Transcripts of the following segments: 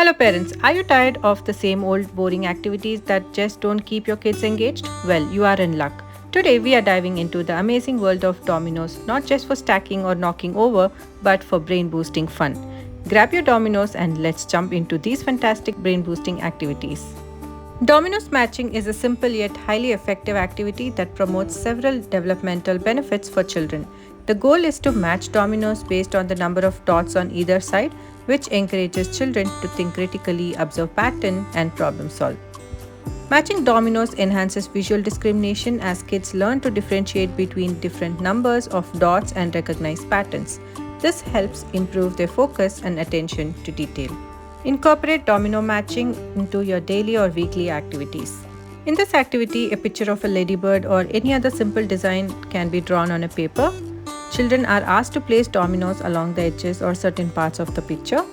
Hello parents, are you tired of the same old boring activities that just don't keep your kids engaged? Well, you are in luck. Today we are diving into the amazing world of dominoes, not just for stacking or knocking over, but for brain boosting fun. Grab your dominoes and let's jump into these fantastic brain boosting activities. Dominos matching is a simple yet highly effective activity that promotes several developmental benefits for children. The goal is to match dominoes based on the number of dots on either side, which encourages children to think critically, observe patterns, and problem solve. Matching dominoes enhances visual discrimination as kids learn to differentiate between different numbers of dots and recognize patterns. This helps improve their focus and attention to detail. Incorporate domino matching into your daily or weekly activities. In this activity, a picture of a ladybird or any other simple design can be drawn on a paper. Children are asked to place dominoes along the edges or certain parts of the picture.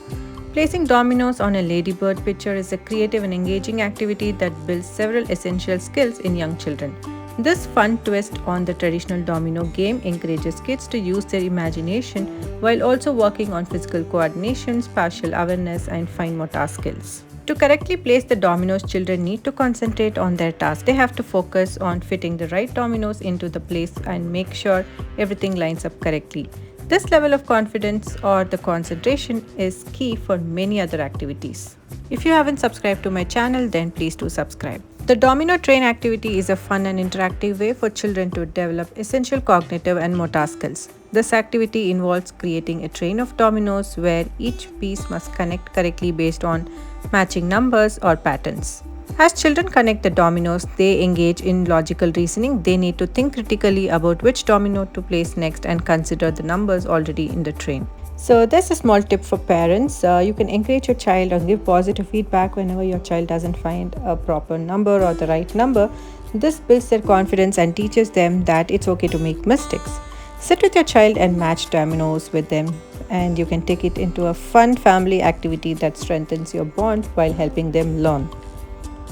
Placing dominoes on a ladybird picture is a creative and engaging activity that builds several essential skills in young children. This fun twist on the traditional domino game encourages kids to use their imagination while also working on physical coordination, spatial awareness, and fine motor skills. To correctly place the dominoes, children need to concentrate on their task. They have to focus on fitting the right dominoes into the place and make sure everything lines up correctly. This level of confidence or the concentration is key for many other activities. If you haven't subscribed to my channel, then please do subscribe. The Domino Train activity is a fun and interactive way for children to develop essential cognitive and motor skills. This activity involves creating a train of dominoes where each piece must connect correctly based on matching numbers or patterns. As children connect the dominoes, they engage in logical reasoning. They need to think critically about which domino to place next and consider the numbers already in the train. So there's a small tip for parents. You can encourage your child or give positive feedback whenever your child doesn't find a proper number or the right number. This builds their confidence and teaches them that it's okay to make mistakes. Sit with your child and match dominoes with them, and you can take it into a fun family activity that strengthens your bond while helping them learn.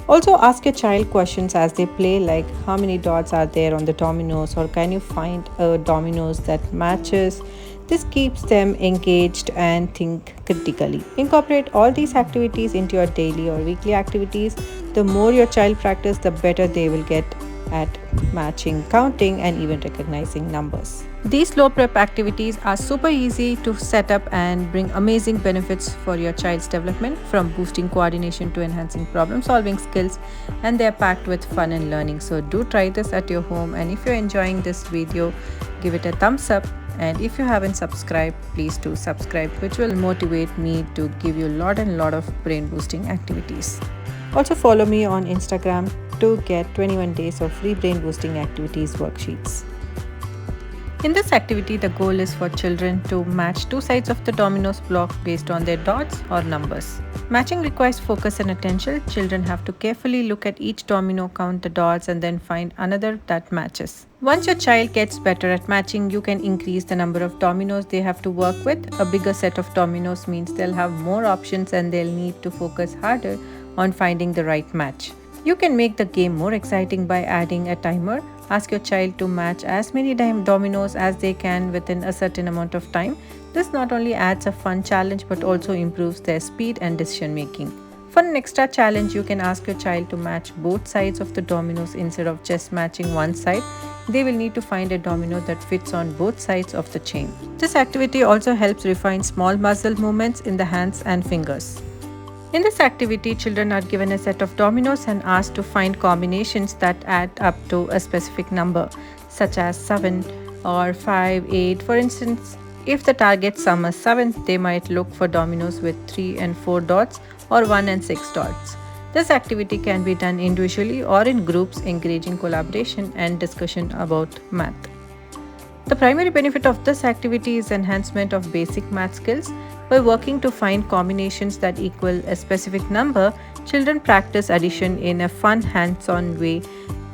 Also, ask your child questions as they play, like how many dots are there on the dominoes, or can you find a dominoes that matches. This keeps them engaged and think critically. Incorporate all these activities into your daily or weekly activities. The more your child practice, the better they will get at matching, counting, and even recognizing numbers. These low prep activities are super easy to set up and bring amazing benefits for your child's development, from boosting coordination to enhancing problem solving skills, and they are packed with fun and learning. So do try this at your home, and if you're enjoying this video, give it a thumbs up. And if you haven't subscribed, please do subscribe, which will motivate me to give you a lot of brain boosting activities. Also follow me on Instagram to get 21 days of free brain boosting activities worksheets. In this activity, the goal is for children to match two sides of the dominoes block based on their dots or numbers. Matching requires focus and attention. Children have to carefully look at each domino, count the dots, and then find another that matches. Once your child gets better at matching, you can increase the number of dominoes they have to work with. A bigger set of dominoes means they'll have more options and they'll need to focus harder on finding the right match. You can make the game more exciting by adding a timer. Ask your child to match as many dominoes as they can within a certain amount of time. This not only adds a fun challenge but also improves their speed and decision making. For an extra challenge, you can ask your child to match both sides of the dominoes instead of just matching one side. They will need to find a domino that fits on both sides of the chain. This activity also helps refine small muscle movements in the hands and fingers. In this activity, children are given a set of dominoes and asked to find combinations that add up to a specific number, such as 7 or 5, 8. For instance, if the target sum is 7, they might look for dominoes with 3 and 4 dots or 1 and 6 dots. This activity can be done individually or in groups, encouraging collaboration and discussion about math. The primary benefit of this activity is enhancement of basic math skills. By working to find combinations that equal a specific number, children practice addition in a fun, hands-on way.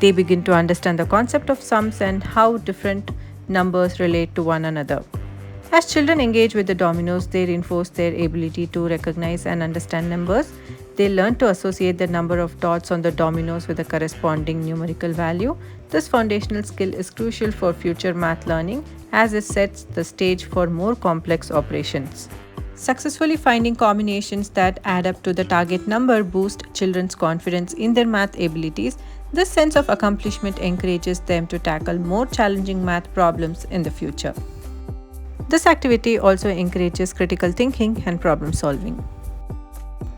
They begin to understand the concept of sums and how different numbers relate to one another. As children engage with the dominoes, they reinforce their ability to recognize and understand numbers. They learn to associate the number of dots on the dominoes with a corresponding numerical value. This foundational skill is crucial for future math learning as it sets the stage for more complex operations. Successfully finding combinations that add up to the target number boosts children's confidence in their math abilities. This sense of accomplishment encourages them to tackle more challenging math problems in the future. This activity also encourages critical thinking and problem solving.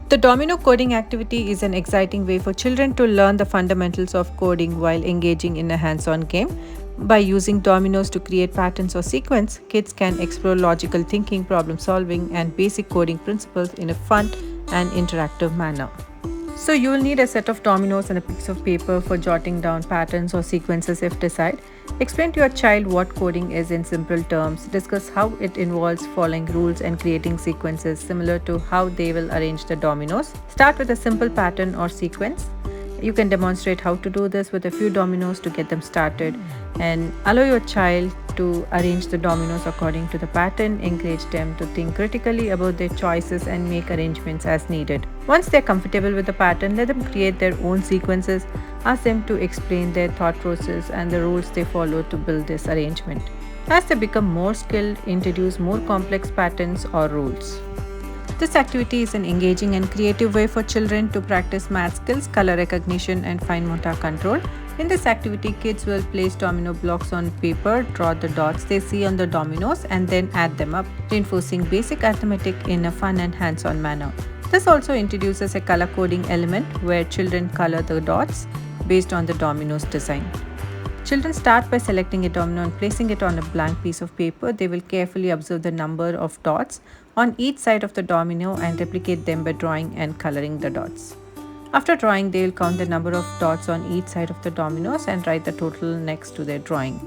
The Domino Coding activity is an exciting way for children to learn the fundamentals of coding while engaging in a hands-on game. By using dominoes to create patterns or sequence, kids can explore logical thinking, problem solving, and basic coding principles in a fun and interactive manner. So you will need a set of dominoes and a piece of paper for jotting down patterns or sequences if desired. Explain to your child what coding is in simple terms. Discuss how it involves following rules and creating sequences similar to how they will arrange the dominoes. Start with a simple pattern or sequence. You can demonstrate how to do this with a few dominoes to get them started, and allow your child to arrange the dominoes according to the pattern. Encourage them to think critically about their choices and make arrangements as needed. Once they're comfortable with the pattern, let them create their own sequences. Ask them to explain their thought process and the rules they follow to build this arrangement. As they become more skilled, introduce more complex patterns or rules. This activity is an engaging and creative way for children to practice math skills, color recognition, and fine motor control. In this activity, kids will place domino blocks on paper, draw the dots they see on the dominoes, and then add them up, reinforcing basic arithmetic in a fun and hands-on manner. This also introduces a color coding element where children color the dots based on the domino's design. Children start by selecting a domino and placing it on a blank piece of paper. They will carefully observe the number of dots on each side of the domino and replicate them by drawing and coloring the dots. After drawing, they will count the number of dots on each side of the dominoes and write the total next to their drawing.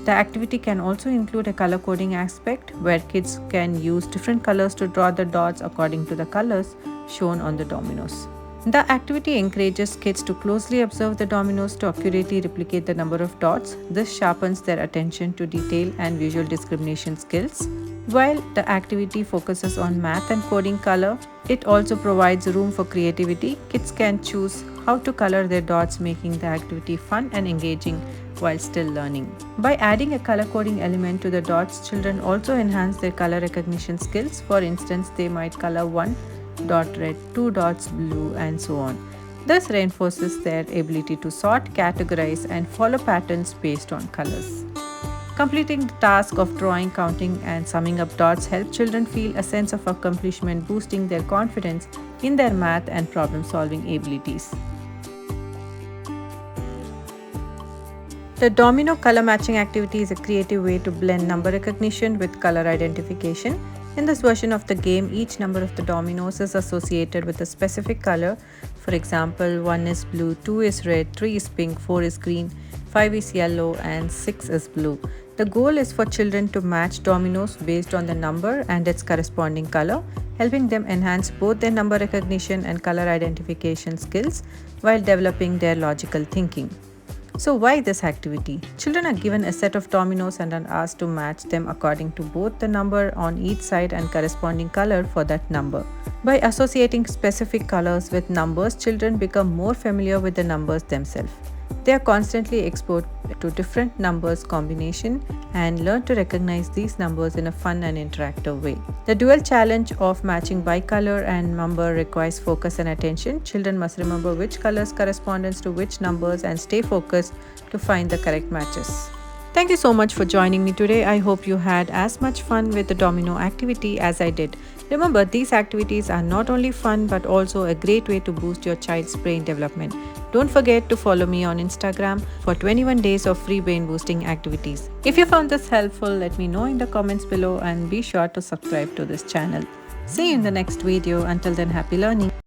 The activity can also include a color coding aspect where kids can use different colors to draw the dots according to the colors shown on the dominoes. The activity encourages kids to closely observe the dominoes to accurately replicate the number of dots. This sharpens their attention to detail and visual discrimination skills. While the activity focuses on math and coding color, it also provides room for creativity. Kids can choose how to color their dots, making the activity fun and engaging while still learning. By adding a color coding element to the dots, children also enhance their color recognition skills. For instance, they might color one dot red, 2 dots blue, and so on. This reinforces their ability to sort, categorize, and follow patterns based on colors. Completing the task of drawing, counting, and summing up dots help children feel a sense of accomplishment, boosting their confidence in their math and problem-solving abilities. The Domino color matching activity is a creative way to blend number recognition with color identification. In this version of the game, each number of the dominoes is associated with a specific color. For example, 1 is blue, 2 is red, 3 is pink, 4 is green, 5 is yellow, and 6 is blue. The goal is for children to match dominoes based on the number and its corresponding color, helping them enhance both their number recognition and color identification skills while developing their logical thinking. So why this activity? Children are given a set of dominoes and are asked to match them according to both the number on each side and corresponding color for that number. By associating specific colors with numbers, children become more familiar with the numbers themselves. They are constantly exposed to different numbers combination and learn to recognize these numbers in a fun and interactive way. The dual challenge of matching by color and number requires focus and attention. Children must remember which colors correspond to which numbers and stay focused to find the correct matches. Thank you so much for joining me today. I hope you had as much fun with the domino activity as I did. Remember, these activities are not only fun but also a great way to boost your child's brain development. Don't forget to follow me on Instagram for 21 days of free brain boosting activities. If you found this helpful, let me know in the comments below and be sure to subscribe to this channel. See you in the next video. Until then, happy learning.